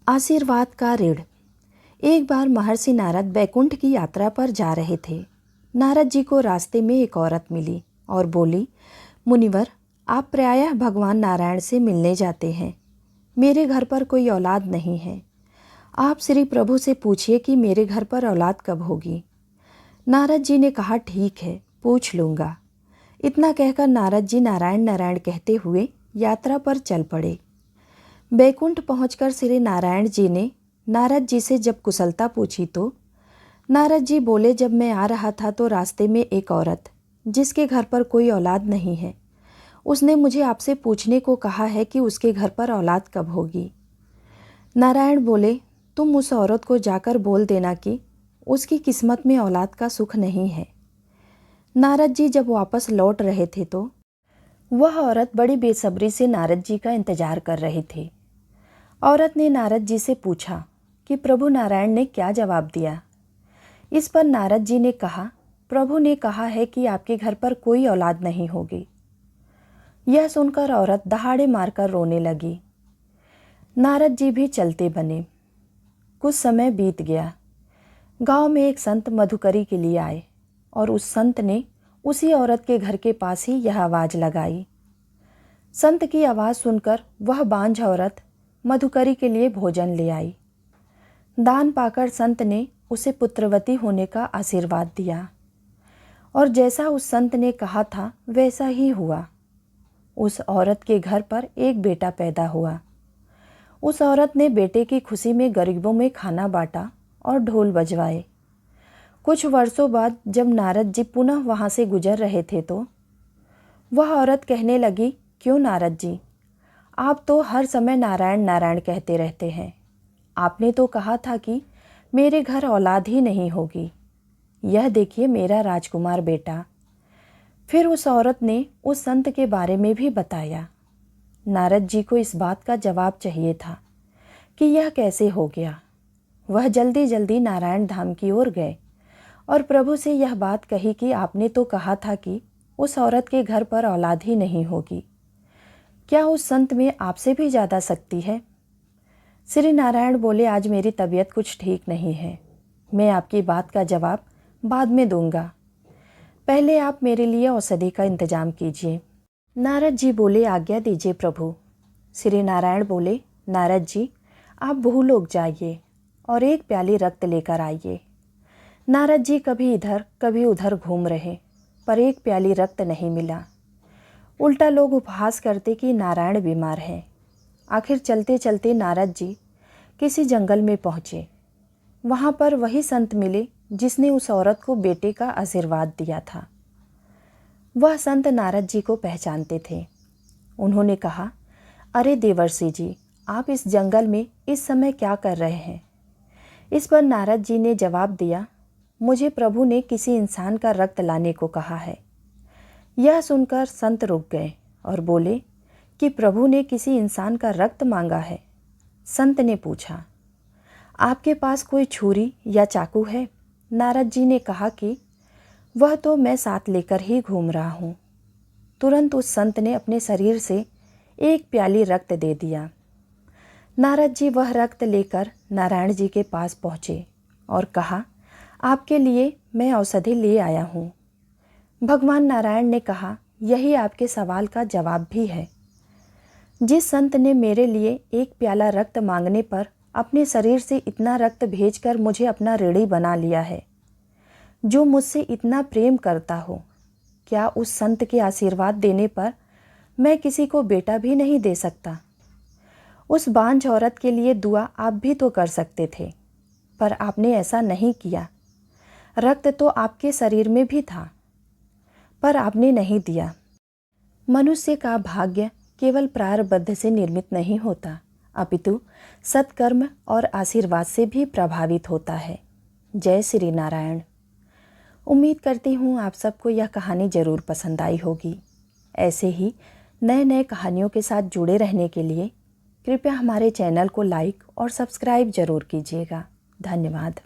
आशीर्वाद का ऋण। एक बार महर्षि नारद बैकुंठ की यात्रा पर जा रहे थे। नारद जी को रास्ते में एक औरत मिली और बोली, मुनिवर, आप प्रायः भगवान नारायण से मिलने जाते हैं। मेरे घर पर कोई औलाद नहीं है। आप श्री प्रभु से पूछिए कि मेरे घर पर औलाद कब होगी। नारद जी ने कहा, ठीक है, पूछ लूँगा। इतना कहकर नारद जी नारायण नारायण कहते हुए यात्रा पर चल पड़े। बैकुंठ पहुंचकर श्री नारायण जी ने नारद जी से जब कुशलता पूछी तो नारद जी बोले, जब मैं आ रहा था तो रास्ते में एक औरत जिसके घर पर कोई औलाद नहीं है, उसने मुझे आपसे पूछने को कहा है कि उसके घर पर औलाद कब होगी। नारायण बोले, तुम उस औरत को जाकर बोल देना कि उसकी किस्मत में औलाद का सुख नहीं है। नारद जी जब वापस लौट रहे थे तो वह औरत बड़ी बेसब्री से नारद जी का इंतजार कर रही थी। औरत ने नारद जी से पूछा कि प्रभु नारायण ने क्या जवाब दिया। इस पर नारद जी ने कहा, प्रभु ने कहा है कि आपके घर पर कोई औलाद नहीं होगी। यह सुनकर औरत दहाड़े मारकर रोने लगी। नारद जी भी चलते बने। कुछ समय बीत गया। गांव में एक संत मधुकरी के लिए आए और उस संत ने उसी औरत के घर के पास ही यह आवाज़ लगाई। संत की आवाज़ सुनकर वह बांझ औरत मधुकरी के लिए भोजन ले आई। दान पाकर संत ने उसे पुत्रवती होने का आशीर्वाद दिया और जैसा उस संत ने कहा था वैसा ही हुआ। उस औरत के घर पर एक बेटा पैदा हुआ। उस औरत ने बेटे की खुशी में गरीबों में खाना बांटा और ढोल बजवाए। कुछ वर्षों बाद जब नारद जी पुनः वहाँ से गुजर रहे थे तो वह औरत कहने लगी, क्यों नारद जी, आप तो हर समय नारायण नारायण कहते रहते हैं। आपने तो कहा था कि मेरे घर औलाद ही नहीं होगी। यह देखिए मेरा राजकुमार बेटा। फिर उस औरत ने उस संत के बारे में भी बताया। नारद जी को इस बात का जवाब चाहिए था कि यह कैसे हो गया। वह जल्दी जल्दी नारायण धाम की ओर गए और प्रभु से यह बात कही कि आपने तो कहा था कि उस औरत के घर पर औलाद ही नहीं होगी। क्या उस संत में आपसे भी ज़्यादा शक्ति है? श्री नारायण बोले, आज मेरी तबीयत कुछ ठीक नहीं है। मैं आपकी बात का जवाब बाद में दूंगा। पहले आप मेरे लिए औषधि का इंतजाम कीजिए। नारद जी बोले, आज्ञा दीजिए प्रभु। श्री नारायण बोले, नारद जी, आप भूलोक जाइए और एक प्याली रक्त लेकर आइए। नारद जी कभी इधर कभी उधर घूम रहे पर एक प्याली रक्त नहीं मिला। उल्टा लोग उपहास करते कि नारायण बीमार हैं। आखिर चलते चलते नारद जी किसी जंगल में पहुँचे। वहाँ पर वही संत मिले जिसने उस औरत को बेटे का आशीर्वाद दिया था। वह संत नारद जी को पहचानते थे। उन्होंने कहा, अरे देवर्षि जी, आप इस जंगल में इस समय क्या कर रहे हैं? इस पर नारद जी ने जवाब दिया, मुझे प्रभु ने किसी इंसान का रक्त लाने को कहा है। यह सुनकर संत रुक गए और बोले कि प्रभु ने किसी इंसान का रक्त मांगा है। संत ने पूछा, आपके पास कोई छुरी या चाकू है? नारद जी ने कहा कि वह तो मैं साथ लेकर ही घूम रहा हूँ। तुरंत उस संत ने अपने शरीर से एक प्याली रक्त दे दिया। नारद जी वह रक्त लेकर नारायण जी के पास पहुँचे और कहा, आपके लिए मैं औषधि ले आया हूँ। भगवान नारायण ने कहा, यही आपके सवाल का जवाब भी है। जिस संत ने मेरे लिए एक प्याला रक्त मांगने पर अपने शरीर से इतना रक्त भेजकर मुझे अपना ऋणी बना लिया है, जो मुझसे इतना प्रेम करता हो, क्या उस संत के आशीर्वाद देने पर मैं किसी को बेटा भी नहीं दे सकता? उस बांझ औरत के लिए दुआ आप भी तो कर सकते थे, पर आपने ऐसा नहीं किया। रक्त तो आपके शरीर में भी था, पर आपने नहीं दिया। मनुष्य का भाग्य केवल प्रारब्ध से निर्मित नहीं होता, अपितु सत्कर्म और आशीर्वाद से भी प्रभावित होता है। जय श्री नारायण। उम्मीद करती हूँ आप सबको यह कहानी ज़रूर पसंद आई होगी। ऐसे ही नए नए कहानियों के साथ जुड़े रहने के लिए कृपया हमारे चैनल को लाइक और सब्सक्राइब ज़रूर कीजिएगा। धन्यवाद।